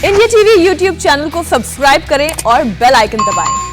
India TV YouTube channel को subscribe करें और बेल आइकन दबाएं।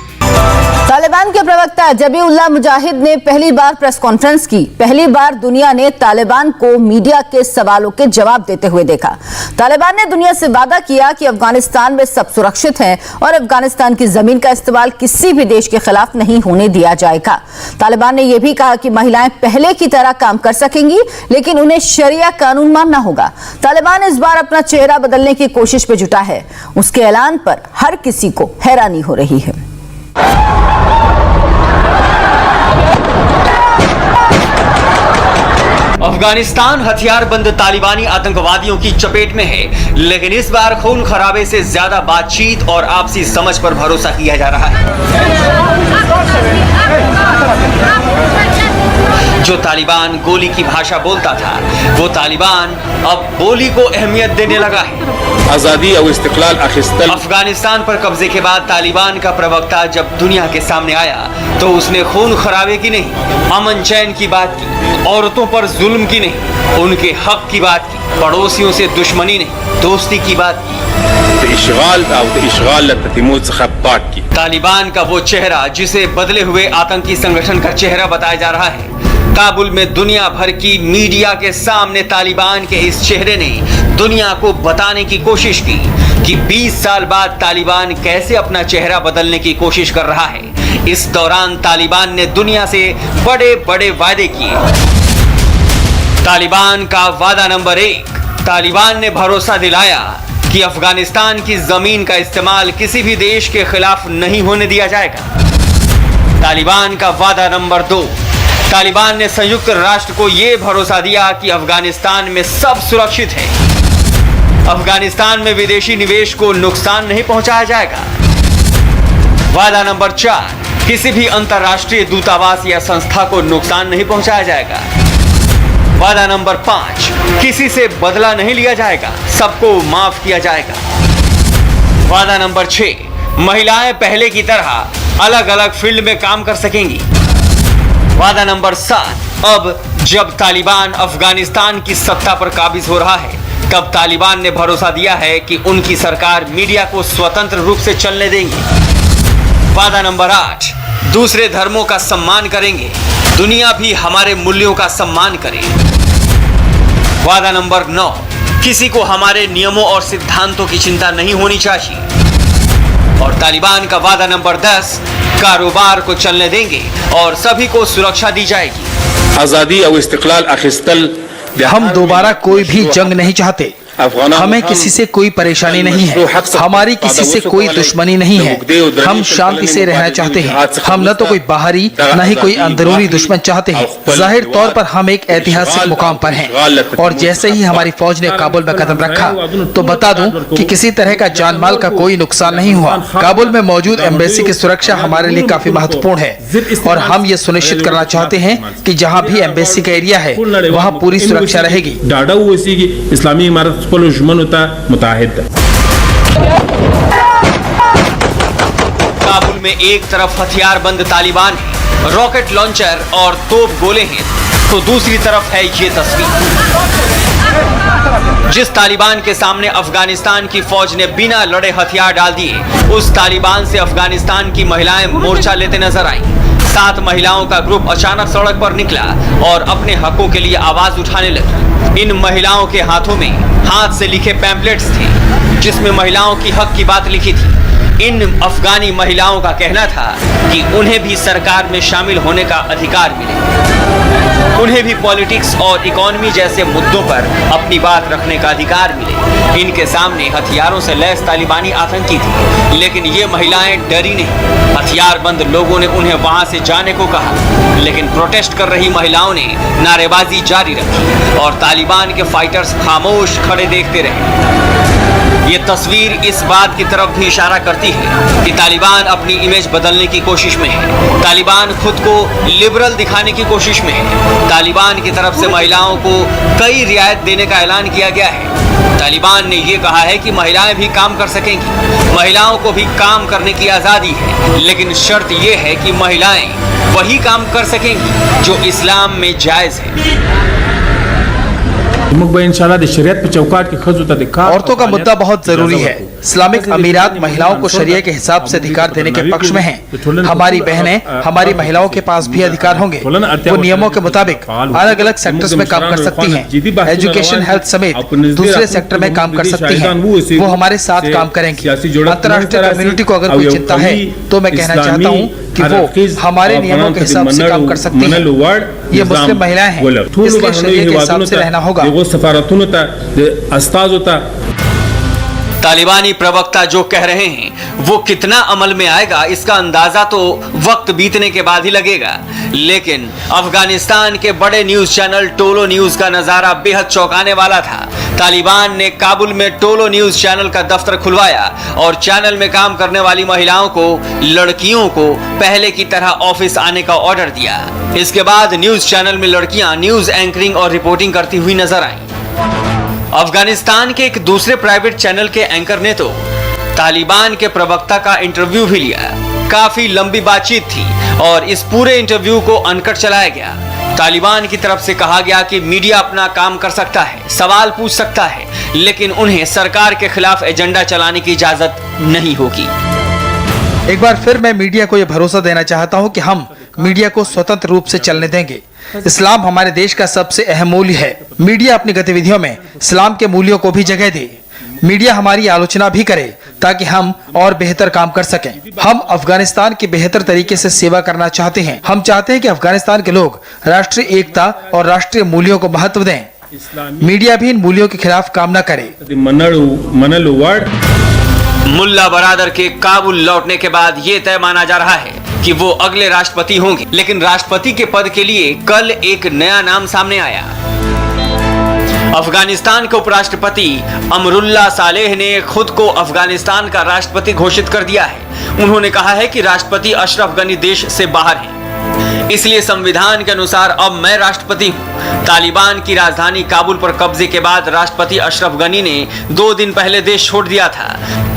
तालिबान के प्रवक्ता जबीउल्लाह मुजाहिद ने पहली बार प्रेस कॉन्फ्रेंस की। पहली बार दुनिया ने तालिबान को मीडिया के सवालों के जवाब देते हुए देखा। तालिबान ने दुनिया से वादा किया कि अफगानिस्तान में सब सुरक्षित है और अफगानिस्तान की जमीन का इस्तेमाल किसी भी देश के खिलाफ नहीं होने दिया जाएगा। तालिबान ने यह भी कहा कि महिलाएं पहले की तरह काम कर सकेंगी, लेकिन उन्हें शरिया कानून मानना होगा। तालिबान इस बार अपना चेहरा बदलने की कोशिश में जुटा है। उसके ऐलान पर हर किसी को हैरानी हो रही है। अफगानिस्तान हथियारबंद तालिबानी आतंकवादियों की चपेट में है, लेकिन इस बार खून खराबे से ज्यादा बातचीत और आपसी समझ पर भरोसा किया जा रहा है। जो तालिबान गोली की भाषा बोलता था, वो तालिबान अब बोली को अहमियत देने लगा है। आजादी और इस्तिकलाल अखिस्तल। अफगानिस्तान पर कब्जे के बाद तालिबान का प्रवक्ता जब दुनिया के सामने आया तो उसने खून खराबे की नहीं, अमन चैन की बात की, औरतों पर जुल्म की नहीं, उनके हक की बात की, पड़ोसियों से दुश्मनी नहीं, दोस्ती की बात की। तालिबान का वो चेहरा जिसे बदले हुए आतंकी संगठन का चेहरा बताया जा रहा है। काबुल में दुनिया भर की मीडिया के सामने तालिबान के इस चेहरे ने दुनिया को बताने की कोशिश की कि 20 साल बाद तालिबान कैसे अपना चेहरा बदलने की कोशिश कर रहा है। इस दौरान तालिबान ने दुनिया से बड़े बड़े वादे किए। तालिबान का वादा नंबर 1, तालिबान ने भरोसा दिलाया कि अफगानिस्तान की जमीन का इस्तेमाल किसी भी देश के खिलाफ नहीं होने दिया जाएगा। तालिबान का वादा नंबर 2, तालिबान ने संयुक्त राष्ट्र को यह भरोसा दिया कि अफगानिस्तान में सब सुरक्षित है। अफगानिस्तान में विदेशी निवेश को नुकसान नहीं पहुंचाया जाएगा। वादा नंबर 4, किसी भी अंतर्राष्ट्रीय दूतावास या संस्था को नुकसान नहीं पहुंचाया जाएगा। वादा नंबर 5, किसी से बदला नहीं लिया जाएगा, सबको माफ किया जाएगा। वादा नंबर 6, महिलाएं पहले की तरह अलग अलग फील्ड में काम कर सकेंगी। वादा नंबर 7, अब जब तालिबान अफगानिस्तान की सत्ता पर काबिज हो रहा है, तब तालिबान ने भरोसा दिया है कि उनकी सरकार मीडिया को स्वतंत्र रूप से चलने देंगी। वादा नंबर 8, दूसरे धर्मों का सम्मान करेंगे, दुनिया भी हमारे मूल्यों का सम्मान करे। वादा नंबर 9, किसी को हमारे नियमों और सिद्धांतों की चिंता नहीं होनी चाहिए। और तालिबान का वादा नंबर 10, कारोबार को चलने देंगे और सभी को सुरक्षा दी जाएगी। आजादी और इस्तिकलाल अखिस्तल। हम दोबारा कोई भी जंग नहीं चाहते। हमें किसी से कोई परेशानी नहीं है, हमारी किसी से कोई दुश्मनी नहीं है। हम शांति से रहना चाहते हैं। हम न तो कोई बाहरी न ही कोई अंदरूनी दुश्मन चाहते हैं। जाहिर तौर पर हम एक ऐतिहासिक मुकाम पर हैं और जैसे ही हमारी फौज ने काबुल में कदम रखा तो बता दूं कि किसी तरह का जान माल का कोई नुकसान नहीं हुआ। काबुल में मौजूद एम्बेसी की सुरक्षा हमारे लिए काफी महत्वपूर्ण है और हम ये सुनिश्चित करना चाहते हैं कि जहाँ भी एम्बेसी का एरिया है वहाँ पूरी सुरक्षा रहेगी। इस्लामी इमारत काबुल में एक तरफ हथियारबंद तालिबान है, रॉकेट लॉन्चर और तोप गोले हैं, तो दूसरी तरफ है ये तस्वीर। जिस तालिबान के सामने अफगानिस्तान की फौज ने बिना लड़े हथियार डाल दिए, उस तालिबान से अफगानिस्तान की महिलाएं मोर्चा लेते नजर आईं। 7 महिलाओं का ग्रुप अचानक सड़क पर निकला और अपने हकों के लिए आवाज उठाने लगी। इन महिलाओं के हाथों में हाथ से लिखे पैम्पलेट्स थे जिसमें महिलाओं की हक की बात लिखी थी। इन अफगानी महिलाओं का कहना था कि उन्हें भी सरकार में शामिल होने का अधिकार मिले, उन्हें भी पॉलिटिक्स और इकोनॉमी जैसे मुद्दों पर अपनी बात रखने का अधिकार मिले। इनके सामने हथियारों से लैस तालिबानी आतंकी थे, लेकिन ये महिलाएं डरी नहीं। हथियारबंद लोगों ने उन्हें वहां से जाने को कहा, लेकिन प्रोटेस्ट कर रही महिलाओं ने नारेबाजी जारी रखी और तालिबान के फाइटर्स खामोश खड़े देखते रहे। ये तस्वीर इस बात की तरफ भी इशारा करती है कि तालिबान अपनी इमेज बदलने की कोशिश में है। तालिबान खुद को लिबरल दिखाने की कोशिश में है। तालिबान की तरफ से महिलाओं को कई रियायत देने का ऐलान किया गया है। तालिबान ने ये कहा है कि महिलाएं भी काम कर सकेंगी, महिलाओं को भी काम करने की आज़ादी है, लेकिन शर्त ये है कि महिलाएं वही काम कर सकेंगी जो इस्लाम में जायज़ है। मग बे इंशाल्लाह दे शरीयत पे चौकाट के खजू ता दिखा औरतों का मुद्दा बहुत जरूरी है। इस्लामिक अमीरात महिलाओं को शरिया के हिसाब से अधिकार देने के पक्ष में हैं। हमारी बहनें, हमारी महिलाओं के पास भी अधिकार होंगे। वो नियमों के मुताबिक अलग अलग सेक्टर्स में काम कर सकती हैं। एजुकेशन, हेल्थ समेत दूसरे सेक्टर में काम कर सकती हैं। वो हमारे साथ काम करेंगी। अंतर्राष्ट्रीय कम्युनिटी को अगर कोई चिंता है तो मैं कहना चाहता हूँ कि वो हमारे नियमों के हिसाब से काम कर सकती हैं। ये मुस्लिम महिलाएं हैं, इसलिए शरिया के हिसाब से रहना होगा। तालिबानी प्रवक्ता जो कह रहे हैं वो कितना अमल में आएगा इसका अंदाजा तो वक्त बीतने के बाद ही लगेगा। लेकिन अफगानिस्तान के बड़े न्यूज चैनल टोलो न्यूज का नजारा बेहद चौंकाने वाला था। तालिबान ने काबुल में टोलो न्यूज चैनल का दफ्तर खुलवाया और चैनल में काम करने वाली महिलाओं को, लड़कियों को पहले की तरह ऑफिस आने का ऑर्डर दिया। इसके बाद न्यूज चैनल में लड़कियां न्यूज एंकरिंग और रिपोर्टिंग करती हुई नजर आईं। अफगानिस्तान के एक दूसरे प्राइवेट चैनल के एंकर ने तो तालिबान के प्रवक्ता का इंटरव्यू भी लिया। काफी लंबी बातचीत थी और इस पूरे इंटरव्यू को अनकट चलाया गया। तालिबान की तरफ से कहा गया कि मीडिया अपना काम कर सकता है, सवाल पूछ सकता है, लेकिन उन्हें सरकार के खिलाफ एजेंडा चलाने की इजाजत नहीं होगी। एक बार फिर मैं मीडिया को यह भरोसा देना चाहता हूं कि हम मीडिया को स्वतंत्र रूप से चलने देंगे। इस्लाम हमारे देश का सबसे अहम मूल्य है। मीडिया अपनी गतिविधियों में इस्लाम के मूल्यों को भी जगह दे। मीडिया हमारी आलोचना भी करे ताकि हम और बेहतर काम कर सकें। हम अफगानिस्तान की बेहतर तरीके से सेवा करना चाहते हैं। हम चाहते हैं कि अफगानिस्तान के लोग राष्ट्रीय एकता और राष्ट्रीय मूल्यों को महत्व दें। मीडिया भी इन मूल्यों के खिलाफ काम न करे। मुल्ला बरादर के काबुल लौटने के बाद ये तय माना जा रहा है कि वो अगले राष्ट्रपति होंगे। लेकिन राष्ट्रपति के पद के लिए कल एक नया नाम सामने आया। अफगानिस्तान के उपराष्ट्रपति अमरुल्ला सालेह ने खुद को अफगानिस्तान का राष्ट्रपति घोषित कर दिया है। उन्होंने कहा है कि राष्ट्रपति अशरफ गनी देश से बाहर हैं, इसलिए संविधान के अनुसार अब मैं राष्ट्रपति हूं। तालिबान की राजधानी काबुल पर कब्जे के बाद राष्ट्रपति अशरफ गनी ने 2 दिन पहले देश छोड़ दिया था।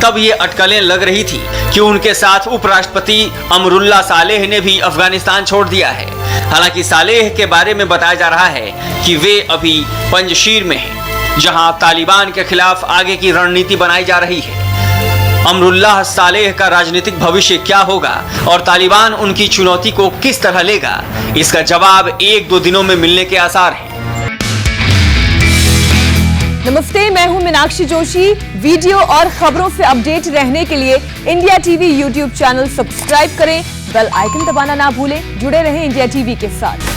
तब ये अटकलें लग रही थी कि उनके साथ उपराष्ट्रपति अमरुल्ला सालेह ने भी अफगानिस्तान छोड़ दिया है। हालांकि सालेह के बारे में बताया जा रहा है कि वे अभी पंजशीर में हैं, जहां तालिबान के खिलाफ आगे की रणनीति बनाई जा रही है। अमरुल्लाह सालेह का राजनीतिक भविष्य क्या होगा और तालिबान उनकी चुनौती को किस तरह लेगा, इसका जवाब 1-2 दिनों में मिलने के आसार हैं। नमस्ते, मैं हूं मीनाक्षी जोशी। वीडियो और खबरों से अपडेट रहने के लिए India TV YouTube channel subscribe करें, बेल आइकन दबाना ना भूलें। जुड़े रहें इंडिया टीवी के साथ।